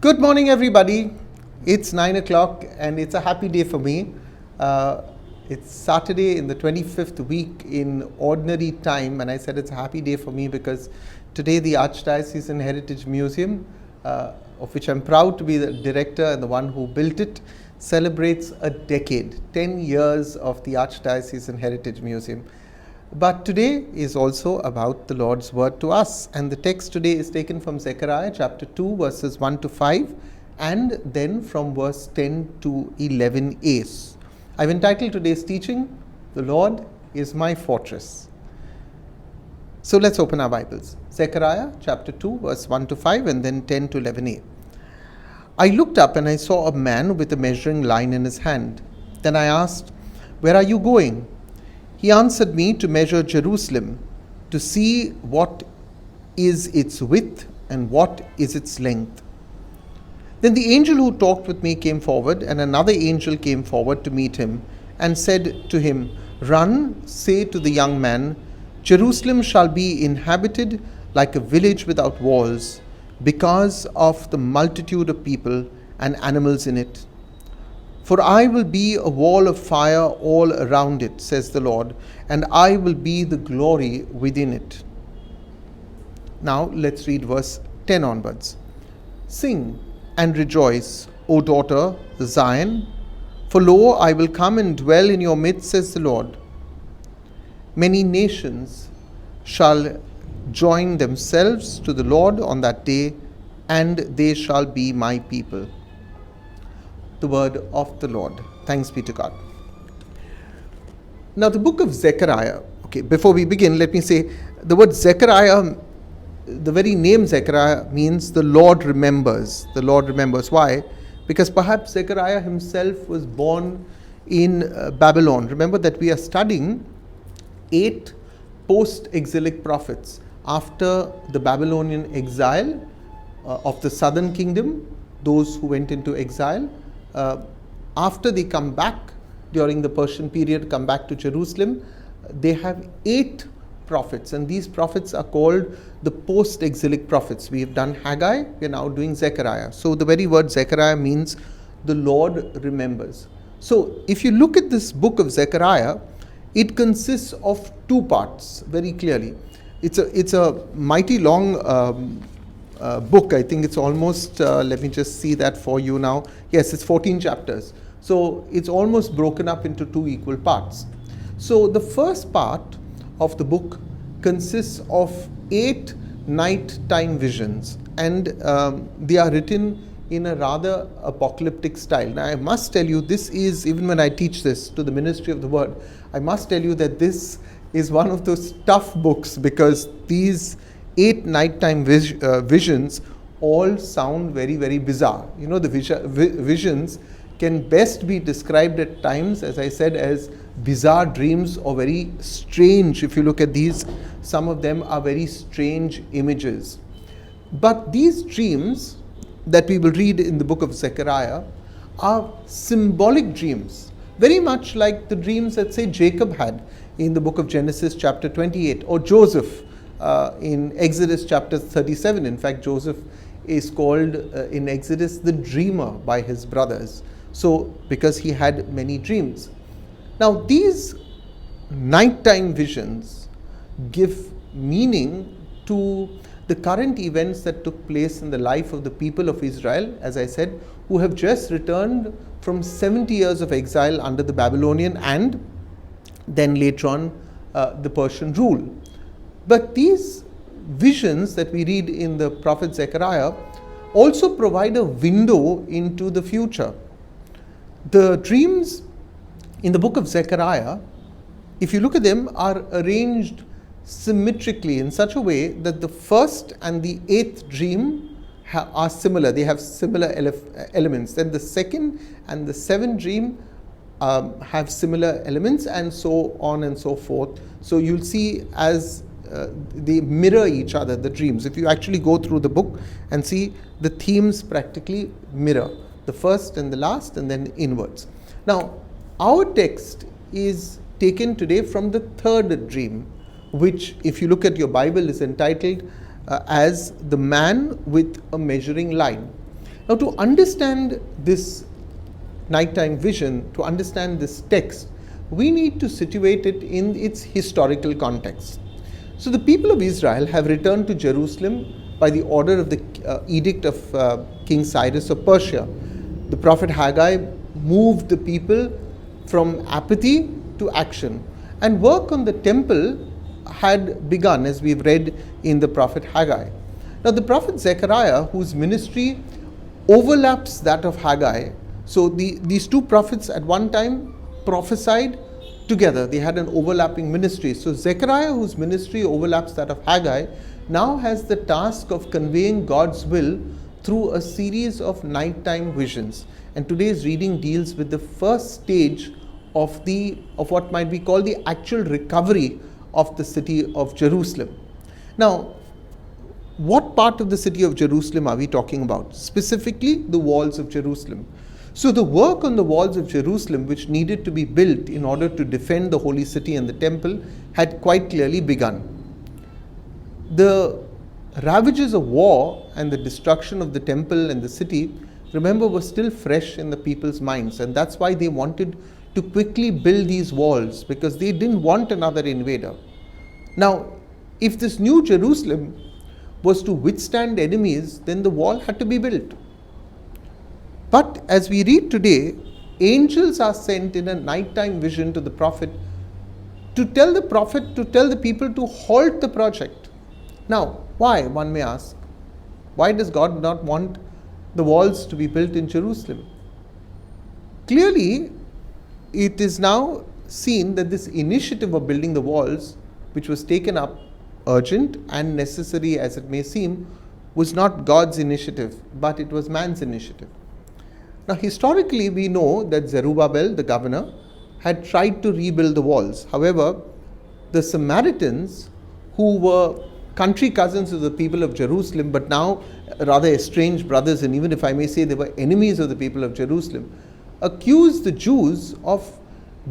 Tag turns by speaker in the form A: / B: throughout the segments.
A: Good morning, everybody. It's 9 o'clock and it's a happy day for me. It's Saturday in the 25th week in ordinary time, and I said it's a happy day for me because today the Archdiocesan Heritage Museum, of which I'm proud to be the director and the one who built it, celebrates a decade, 10 years of the Archdiocesan Heritage Museum. But today is also about the Lord's word to us, and the text today is taken from Zechariah chapter 2 verses 1 to 5 and then from verse 10 to 11a. I've entitled today's teaching, "The Lord is my fortress." So let's open our Bibles. Zechariah chapter 2 verse 1 to 5 and then 10 to 11a. I looked up and I saw a man with a measuring line in his hand. Then I asked, "Where are you going?" He answered me, "To measure Jerusalem, to see what is its width and what is its length." Then the angel who talked with me came forward, and another angel came forward to meet him and said to him, "Run, say to the young man, Jerusalem shall be inhabited like a village without walls, because of the multitude of people and animals in it. For I will be a wall of fire all around it, says the Lord, and I will be the glory within it." Now let's read verse 10 onwards. "Sing and rejoice, O daughter Zion, for lo, I will come and dwell in your midst, says the Lord. Many nations shall join themselves to the Lord on that day, and they shall be my people." The word of the Lord. Thanks be to God. Now the book of Zechariah, before we begin, let me say the word Zechariah, the very name Zechariah means the Lord remembers. The Lord remembers. Why? Because perhaps Zechariah himself was born in Babylon. Remember that we are studying 8 post-exilic prophets after the Babylonian exile of the southern kingdom, those who went into exile. After they come back during the Persian period, come back to Jerusalem, they have 8 prophets, and these prophets are called the post-exilic prophets. We have done Haggai, we are now doing Zechariah. So the very word Zechariah means the Lord remembers. So if you look at this book of Zechariah, it consists of 2 parts very clearly. It's a mighty long book. I think it's almost, let me just see that for you now. Yes, it's 14 chapters. So it's almost broken up into 2 equal parts. So the first part of the book consists of 8 nighttime visions, and they are written in a rather apocalyptic style. Now I must tell you, this is, even when I teach this to the ministry of the word, I must tell you that this is one of those tough books, because these 8 nighttime visions all sound very, very bizarre. You know, the visions can best be described at times, as I said, as bizarre dreams or very strange. If you look at these, some of them are very strange images. But these dreams that we will read in the book of Zechariah are symbolic dreams, very much like the dreams that, say, Jacob had in the book of Genesis chapter 28, or Joseph in Exodus chapter 37. In fact, Joseph is called in Exodus the dreamer by his brothers. So, because he had many dreams. Now, these nighttime visions give meaning to the current events that took place in the life of the people of Israel, as I said, who have just returned from 70 years of exile under the Babylonian and then later on the Persian rule. But these visions that we read in the prophet Zechariah also provide a window into the future. The dreams in the book of Zechariah, if you look at them, are arranged symmetrically in such a way that the first and the 8th dream are similar. They have similar elements. Then the second and the 7th dream have similar elements, and so on and so forth. So you'll see as they mirror each other, the dreams. If you actually go through the book and see, the themes practically mirror the first and the last, and then inwards. Now, our text is taken today from the 3rd dream, which, if you look at your Bible, is entitled as "The Man with a Measuring Line." Now, to understand this nighttime vision, to understand this text, we need to situate it in its historical context. So, the people of Israel have returned to Jerusalem by the order of the edict of King Cyrus of Persia. The prophet Haggai moved the people from apathy to action, and work on the temple had begun, as we've read in the prophet Haggai. Now, the prophet Zechariah, whose ministry overlaps that of Haggai, so these two prophets at one time prophesied together, they had an overlapping ministry. So, Zechariah, whose ministry overlaps that of Haggai, now has the task of conveying God's will through a series of nighttime visions. And today's reading deals with the first stage of what might be called the actual recovery of the city of Jerusalem. Now, what part of the city of Jerusalem are we talking about? Specifically, the walls of Jerusalem. So the work on the walls of Jerusalem, which needed to be built in order to defend the holy city and the temple, had quite clearly begun. The ravages of war and the destruction of the temple and the city, remember, were still fresh in the people's minds, and that's why they wanted to quickly build these walls, because they didn't want another invader. Now, if this new Jerusalem was to withstand enemies, then the wall had to be built. But as we read today, angels are sent in a nighttime vision to the prophet to tell the people to halt the project. Now, why, one may ask? Why does God not want the walls to be built in Jerusalem? Clearly, it is now seen that this initiative of building the walls, which was taken up, urgent and necessary as it may seem, was not God's initiative, but it was man's initiative. Now, historically, we know that Zerubbabel, the governor, had tried to rebuild the walls. However, the Samaritans, who were country cousins of the people of Jerusalem, but now rather estranged brothers, and even if I may say they were enemies of the people of Jerusalem, accused the Jews of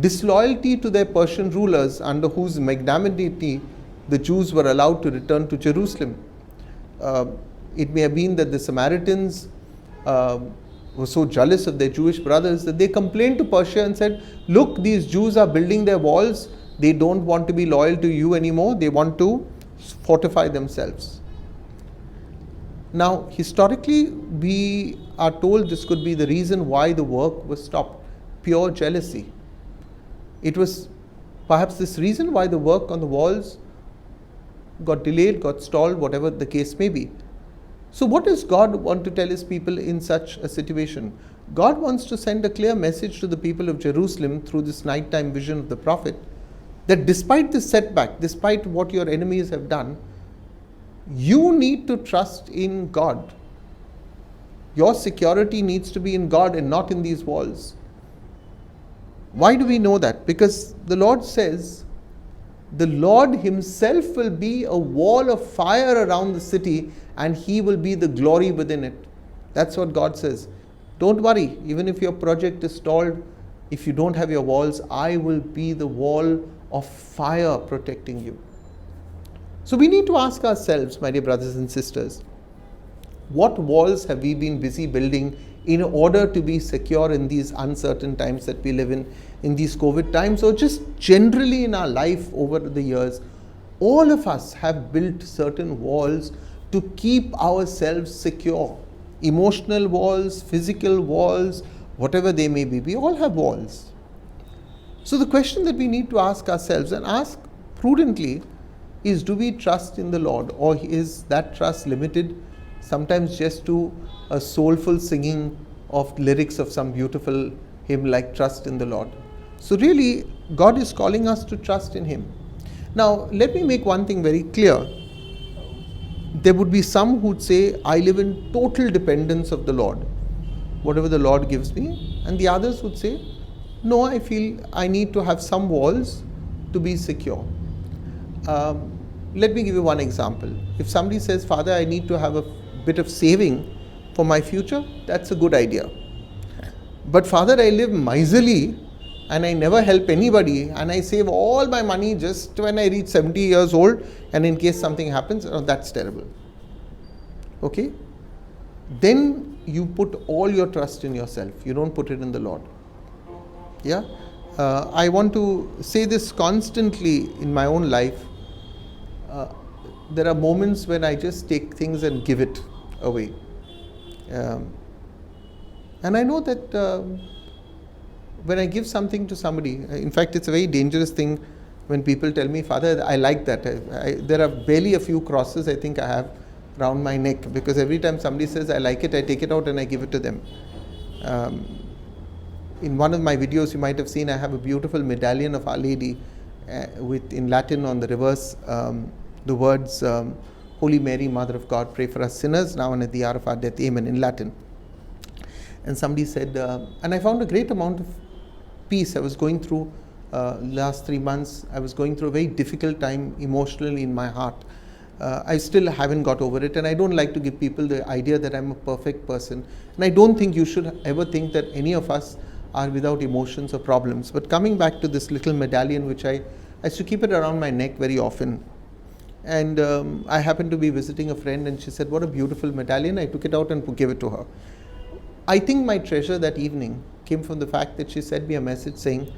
A: disloyalty to their Persian rulers, under whose magnanimity the Jews were allowed to return to Jerusalem. It may have been that the Samaritans were so jealous of their Jewish brothers that they complained to Persia and said, look, these Jews are building their walls, they don't want to be loyal to you anymore, they want to fortify themselves. Now, historically, we are told this could be the reason why the work was stopped, pure jealousy. It was perhaps this reason why the work on the walls got delayed, got stalled, whatever the case may be. So what does God want to tell his people in such a situation? God wants to send a clear message to the people of Jerusalem through this nighttime vision of the prophet, that despite this setback, despite what your enemies have done, you need to trust in God. Your security needs to be in God and not in these walls. Why do we know that? Because the Lord says, the Lord himself will be a wall of fire around the city, and he will be the glory within it. That's what God says. Don't worry, even if your project is stalled, if you don't have your walls, I will be the wall of fire protecting you. So we need to ask ourselves, my dear brothers and sisters, what walls have we been busy building in order to be secure in these uncertain times that we live in these COVID times, or just generally in our life over the years? All of us have built certain walls to keep ourselves secure. Emotional walls, physical walls, whatever they may be, we all have walls. So the question that we need to ask ourselves, and ask prudently, is, do we trust in the Lord, or is that trust limited sometimes just to a soulful singing of lyrics of some beautiful hymn like Trust in the Lord? So really, God is calling us to trust in him. Now, let me make one thing very clear. There would be some who would say, I live in total dependence of the Lord, whatever the Lord gives me. And the others would say, no, I feel I need to have some walls to be secure. Let me give you one example. If somebody says, Father, I need to have a bit of saving for my future, that's a good idea. But Father, I live miserly and I never help anybody, and I save all my money just when I reach 70 years old, and in case something happens, that's terrible. Okay? Then you put all your trust in yourself. You don't put it in the Lord. Yeah? I want to say this constantly in my own life. There are moments when I just take things and give it away. And I know that when I give something to somebody, in fact, it's a very dangerous thing when people tell me, Father, I like that. There are barely a few crosses I think I have around my neck, because every time somebody says I like it, I take it out and I give it to them. In one of my videos you might have seen, I have a beautiful medallion of Our Lady with, in Latin on the reverse, the words, Holy Mary, Mother of God, pray for us sinners, now and at the hour of our death, amen, in Latin. And somebody said, and I found a great amount of peace. I was going through, last 3 months, I was going through a very difficult time emotionally in my heart. I still haven't got over it, and I don't like to give people the idea that I'm a perfect person. And I don't think you should ever think that any of us are without emotions or problems. But coming back to this little medallion, which I used to keep it around my neck very often. And I happened to be visiting a friend, and she said, what a beautiful medallion. I took it out and gave it to her. I think my treasure that evening came from the fact that she sent me a message saying,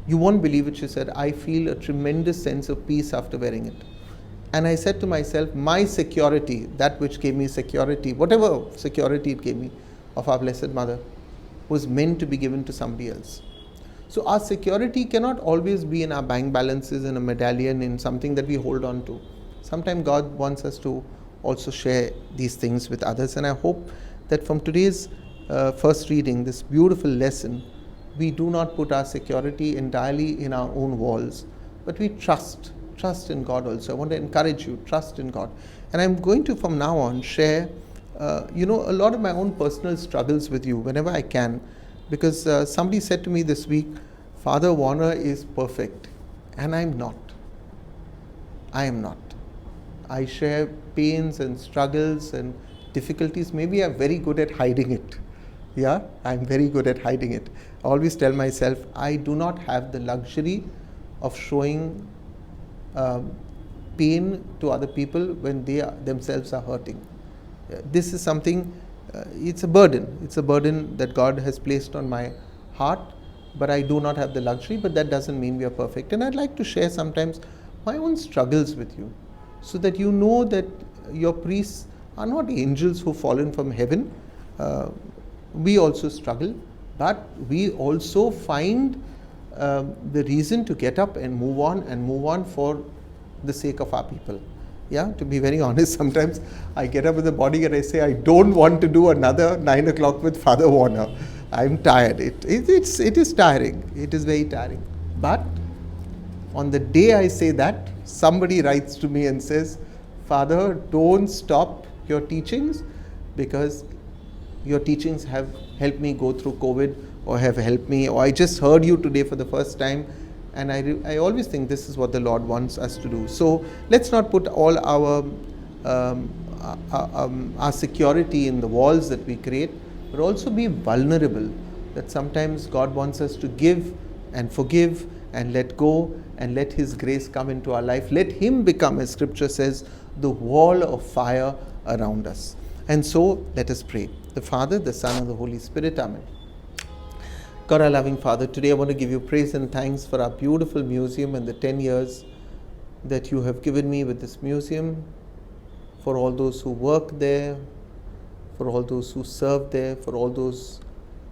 A: you won't believe it, she said, I feel a tremendous sense of peace after wearing it. And I said to myself, my security, that which gave me security, whatever security it gave me of our Blessed Mother, was meant to be given to somebody else. So our security cannot always be in our bank balances, in a medallion, in something that we hold on to. Sometimes God wants us to also share these things with others. And I hope that from today's first reading, this beautiful lesson, we do not put our security entirely in our own walls, but we trust in God also. I want to encourage you, trust in God. And I'm going to, from now on, share a lot of my own personal struggles with you whenever I can, because somebody said to me this week, Father Warner is perfect, and I'm not. I am not. I share pains and struggles and difficulties. Maybe I'm very good at hiding it. Yeah, I'm very good at hiding it. I always tell myself, I do not have the luxury of showing pain to other people when they themselves are hurting. This is something, it's a burden. It's a burden that God has placed on my heart, but I do not have the luxury, but that doesn't mean we are perfect. And I'd like to share sometimes my own struggles with you, so that you know that your priests are not angels who've fallen from heaven. We also struggle, but we also find the reason to get up and move on for the sake of our people. Yeah, to be very honest, sometimes I get up with the body and I say, I don't want to do another 9 o'clock with Father Warner. I'm tired. It is tiring. It is very tiring. But on the day I say that, somebody writes to me and says, Father, don't stop your teachings, because your teachings have helped me go through COVID, or have helped me, or I just heard you today for the first time. And I always think this is what the Lord wants us to do. So let's not put all our security in the walls that we create, but also be vulnerable, that sometimes God wants us to give and forgive and let go and let His grace come into our life. Let Him become, as Scripture says, the wall of fire around us. And so let us pray. The Father, the Son, and the Holy Spirit. Amen. God, our loving Father, today I want to give you praise and thanks for our beautiful museum and the 10 years that you have given me with this museum, for all those who work there, for all those who serve there, for all those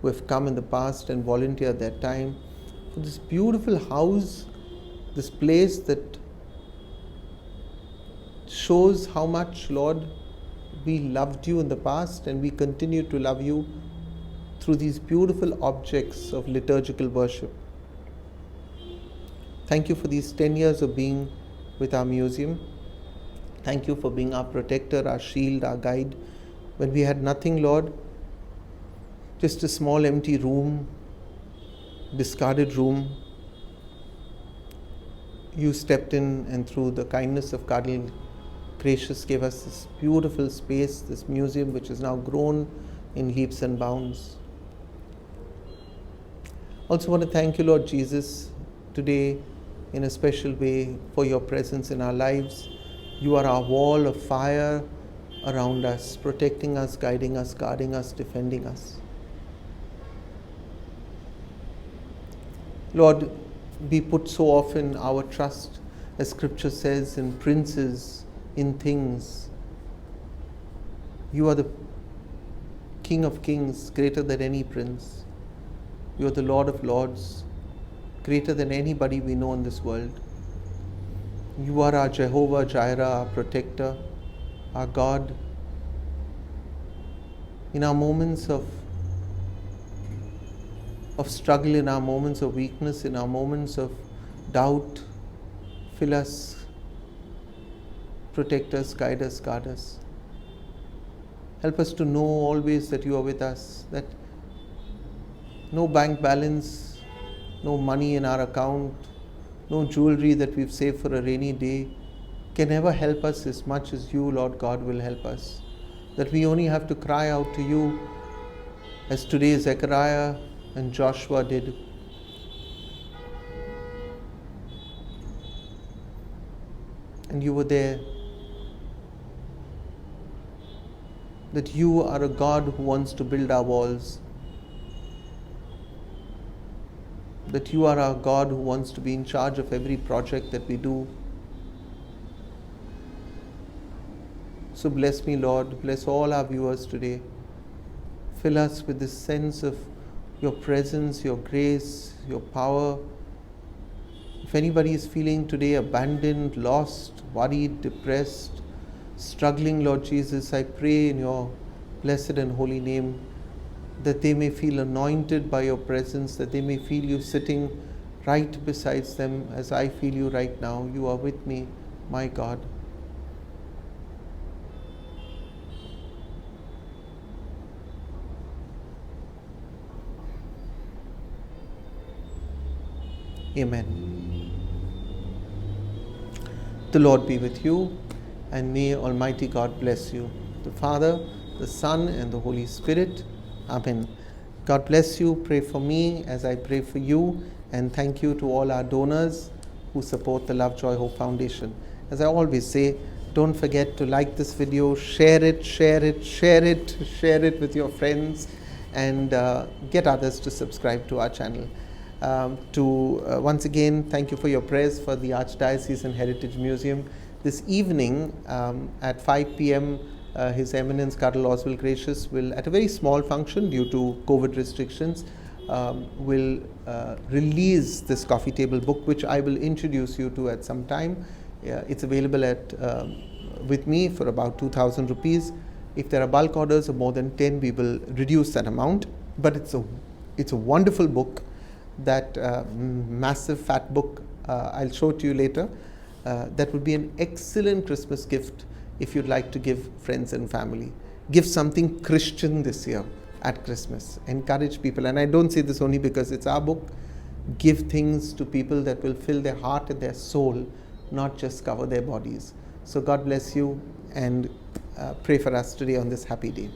A: who have come in the past and volunteered their time, for this beautiful house, this place that shows how much, Lord, we loved you in the past and we continue to love you through these beautiful objects of liturgical worship. Thank you for these 10 years of being with our museum. Thank you for being our protector, our shield, our guide. When we had nothing, Lord, just a small empty room, discarded room, you stepped in and through the kindness of Cardinal Gracious gave us this beautiful space, this museum which has now grown in leaps and bounds. Also want to thank you, Lord Jesus, today in a special way for your presence in our lives. You are our wall of fire around us, protecting us, guiding us, guarding us, defending us. Lord, we put so often our trust, as Scripture says, in princes, in things. You are the King of kings, greater than any prince. You are the Lord of lords, greater than anybody we know in this world. You are our Jehovah Jireh, our protector, our God. In our moments of struggle, in our moments of weakness, in our moments of doubt, fill us, protect us, guide us, guard us. Help us to know always that you are with us, that no bank balance, no money in our account, no jewelry that we've saved for a rainy day can ever help us as much as you, Lord God, will help us. That we only have to cry out to you as today Zechariah and Joshua did. And you were there. That you are a God who wants to build our walls. That you are our God who wants to be in charge of every project that we do. So bless me, Lord. Bless all our viewers today. Fill us with this sense of your presence, your grace, your power. If anybody is feeling today abandoned, lost, worried, depressed, struggling, Lord Jesus, I pray in your blessed and holy name that they may feel anointed by your presence, that they may feel you sitting right beside them as I feel you right now. You are with me, my God. Amen. The Lord be with you, and may Almighty God bless you, the Father, the Son, and the Holy Spirit. Amen. God bless you. Pray for me as I pray for you, and thank you to all our donors who support the Love Joy Hope Foundation. As I always say, don't forget to like this video, share it with your friends, and get others to subscribe to our channel. Once again, thank you for your prayers for the Archdiocesan Heritage Museum. This evening at 5 p.m. His Eminence Cardinal Oswald Gracious will, at a very small function due to COVID restrictions, will release this coffee table book, which I will introduce you to at some time. It's available with me for about 2,000 rupees. If there are bulk orders of more than 10, we will reduce that amount. But it's a wonderful book. That massive fat book, I'll show it to you later. That would be an excellent Christmas gift if you'd like to give friends and family. Give something Christian this year at Christmas. Encourage people. And I don't say this only because it's our book. Give things to people that will fill their heart and their soul, not just cover their bodies. So God bless you, and pray for us today on this happy day.